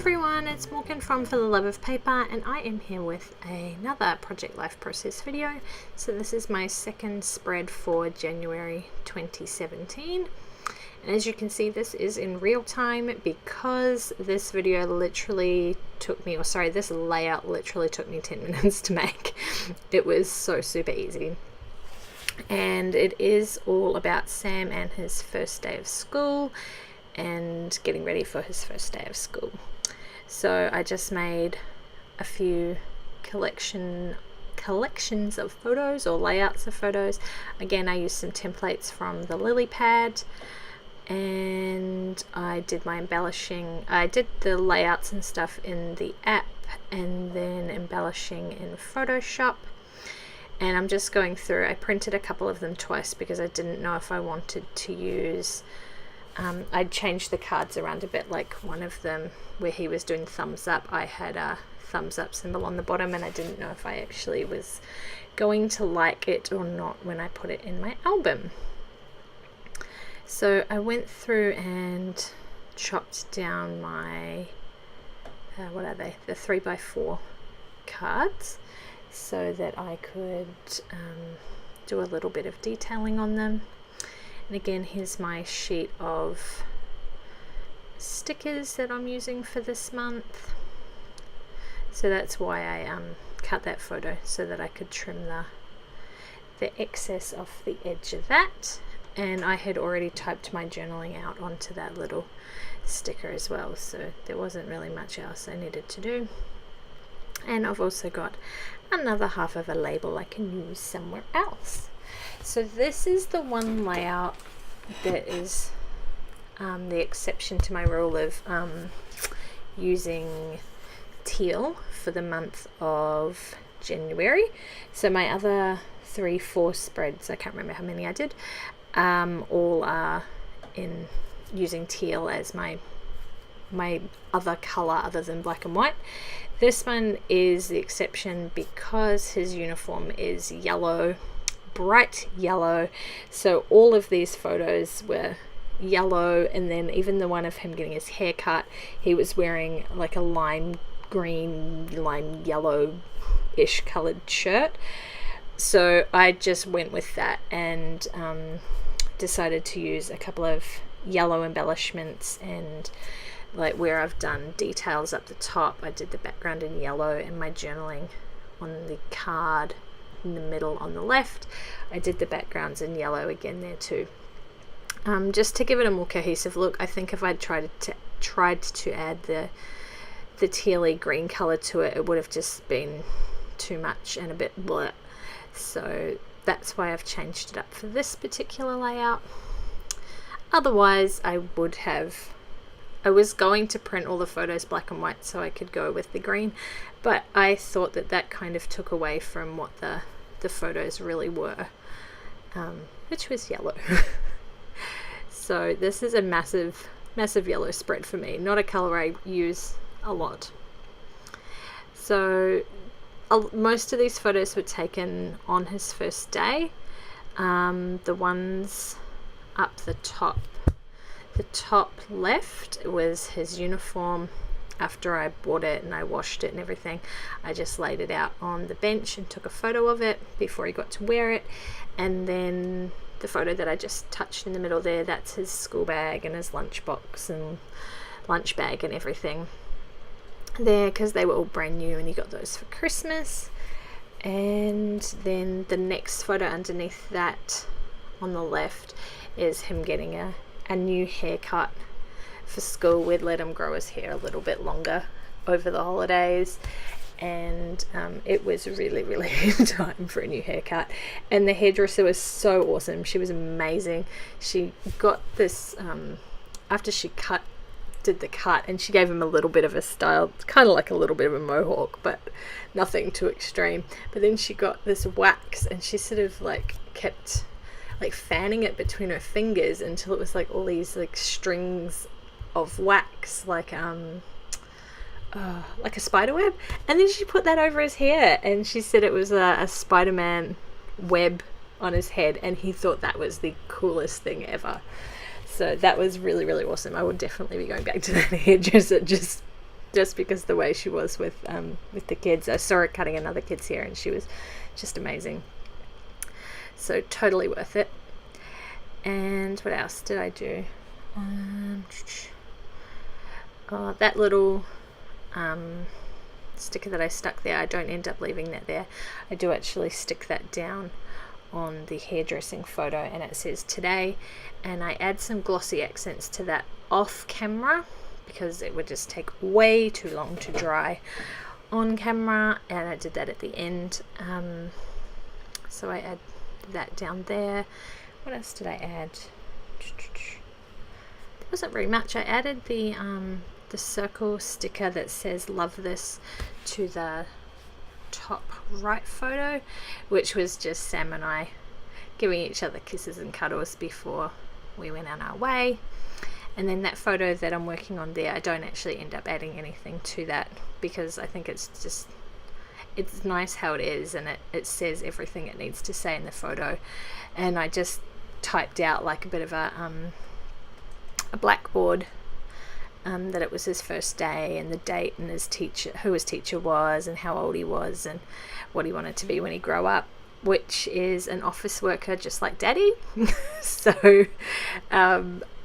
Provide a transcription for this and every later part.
everyone, it's Morgyn from For the Love of Paper, and I am here with another Project Life Process video. So this is my second spread for January 2017, and as you can see, this is in real time because this video literally took me, this layout literally took me 10 minutes to make. It was so super easy. And it is all about Sam and his first day of school and getting ready for his first day of school. So I just made a few collections of photos or layouts of photos. Again, I used some templates from the lily pad, and I did my embellishing. I did the layouts and stuff in the app and then embellishing in Photoshop. And I'm just going through, I printed a couple of them twice because I didn't know if I wanted to use, I'd changed the cards around a bit, like one of them where he was doing thumbs up, I had a thumbs up symbol on the bottom, and I didn't know if I actually was going to like it or not when I put it in my album. So I went through and chopped down my, what are they, the 3x4 cards, so that I could do a little bit of detailing on them. And again, here's my sheet of stickers that I'm using for this month. So that's why I cut that photo, so that I could trim the excess off the edge of that. And I had already typed my journaling out onto that little sticker as well, so there wasn't really much else I needed to do. And I've also got another half of a label I can use somewhere else. So this is the one layout that is the exception to my rule of using teal for the month of January. So my other 3-4 spreads, I can't remember how many I did, all are in using teal as my other color other than black and white. This one is the exception because his uniform is yellow, bright yellow. So all of these photos were yellow, and then even the one of him getting his hair cut, he was wearing like a lime green, lime yellow-ish colored shirt. So I just went with that and decided to use a couple of yellow embellishments, and like where I've done details up the top, I did the background in yellow, and my journaling on the card in the middle on the left, I did the backgrounds in yellow again there too. Just to give it a more cohesive look. I think if I'd tried to add the tealy green color to it, it would have just been too much and a bit blur. So that's why I've changed it up for this particular layout. Otherwise, I was going to print all the photos black and white so I could go with the green, but I thought that kind of took away from what the photos really were, which was yellow. So this is a massive yellow spread for me, not a color I use a lot. So most of these photos were taken on his first day. The ones up the top left was his uniform. After I bought it and I washed it and everything, I just laid it out on the bench and took a photo of it before he got to wear it. And then the photo that I just touched in the middle there, that's his school bag and his lunchbox and lunch bag and everything there, because they were all brand new and he got those for Christmas. And then the next photo underneath that on the left is him getting a new haircut for school. We'd let him grow his hair a little bit longer over the holidays, and it was really time for a new haircut. And the hairdresser was so awesome. She was amazing. She got this after she did the cut, and she gave him a little bit of a style, kind of like a little bit of a mohawk, but nothing too extreme. But then she got this wax, and she sort of like kept like fanning it between her fingers until it was like all these like strings of wax, like a spider web. And then she put that over his hair, and she said it was a Spider-Man web on his head, and he thought that was the coolest thing ever. So that was really awesome. I would definitely be going back to that hairdresser just just because the way she was with the kids. I saw her cutting another kid's hair and she was just amazing. So totally worth it. And what else did I do? That little sticker that I stuck there, I don't end up leaving that there. I do actually stick that down on the hairdressing photo, and it says today, and I add some glossy accents to that off camera because it would just take way too long to dry on camera, and I did that at the end. So I add that down there. What else did I add? There wasn't very much. I added the circle sticker that says love this to the top right photo, which was just Sam and I giving each other kisses and cuddles before we went on our way. And then that photo that I'm working on there, I don't actually end up adding anything to that because I think it's nice how it is, and it says everything it needs to say in the photo. And I just typed out like a bit of a blackboard that it was his first day and the date and who his teacher was and how old he was and what he wanted to be when he grew up, which is an office worker just like Daddy. So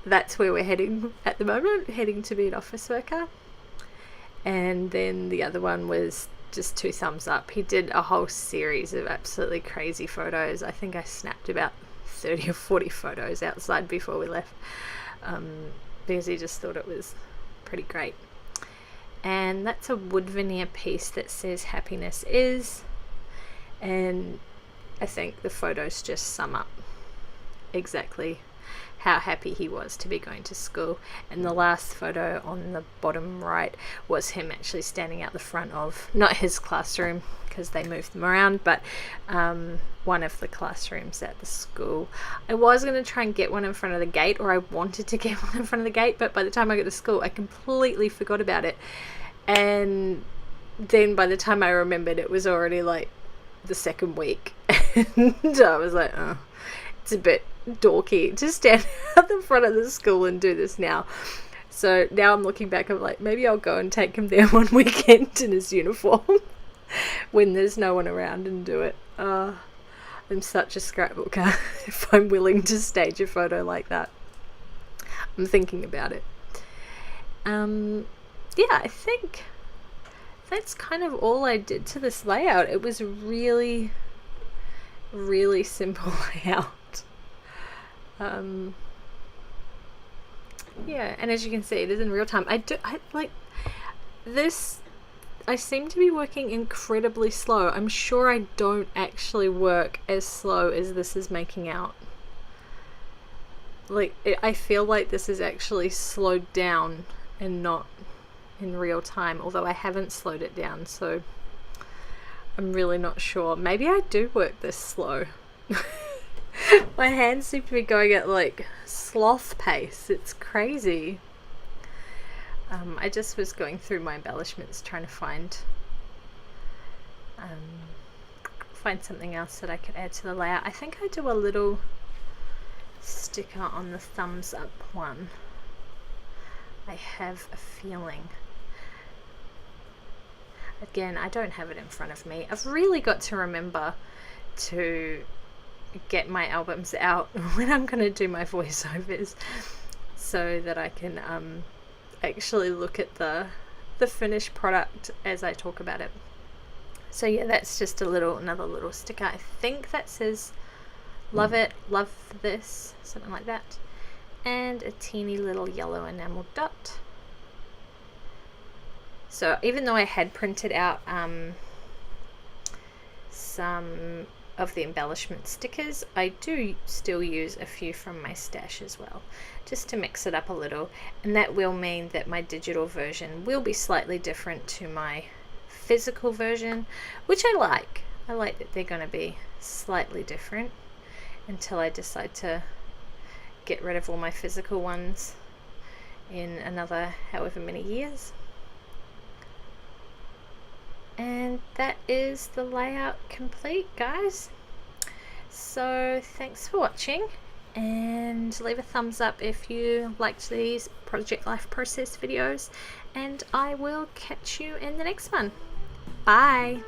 that's where we're heading at the moment, heading to be an office worker. And then the other one was just 2 thumbs up. He did a whole series of absolutely crazy photos. I think I snapped about 30 or 40 photos outside before we left, because he just thought it was pretty great. And that's a wood veneer piece that says happiness is, and I think the photos just sum up exactly how happy he was to be going to school. And the last photo on the bottom right was him actually standing out the front of, not his classroom because they moved them around, but one of the classrooms at the school. I was going to try and get one in front of the gate, or I wanted to get one in front of the gate, but by the time I got to school I completely forgot about it. And then by the time I remembered, it was already like the second week. And I was like, oh, it's a bit dorky to stand at the front of the school and do this now. So now I'm looking back, I'm like, maybe I'll go and take him there one weekend in his uniform when there's no one around and do it. I'm such a scrapbooker if I'm willing to stage a photo like that. I'm thinking about it. Yeah, I think that's kind of all I did to this layout. It was really, really simple layout. Yeah, and as you can see, it is in real time. I like this. I seem to be working incredibly slow. I'm sure I don't actually work as slow as this is making out. Like, I feel like this is actually slowed down and not in real time, although I haven't slowed it down, so I'm really not sure. Maybe I do work this slow. My hands seem to be going at like sloth pace. It's crazy. I just was going through my embellishments trying to find something else that I could add to the layout. I think I do a little sticker on the thumbs up one. I have a feeling. Again, I don't have it in front of me. I've really got to remember to get my albums out when I'm going to do my voiceovers so that I can actually look at the finished product as I talk about it. So yeah, that's just another little sticker. I think that says love it, love this, something like that, and a teeny little yellow enamel dot. So even though I had printed out some of the embellishment stickers, I do still use a few from my stash as well, just to mix it up a little, and that will mean that my digital version will be slightly different to my physical version, which I like. I like that they're going to be slightly different until I decide to get rid of all my physical ones in another however many years. And that is the layout complete, guys. So thanks for watching, and leave a thumbs up if you liked these project life process videos, and I will catch you in the next one. Bye.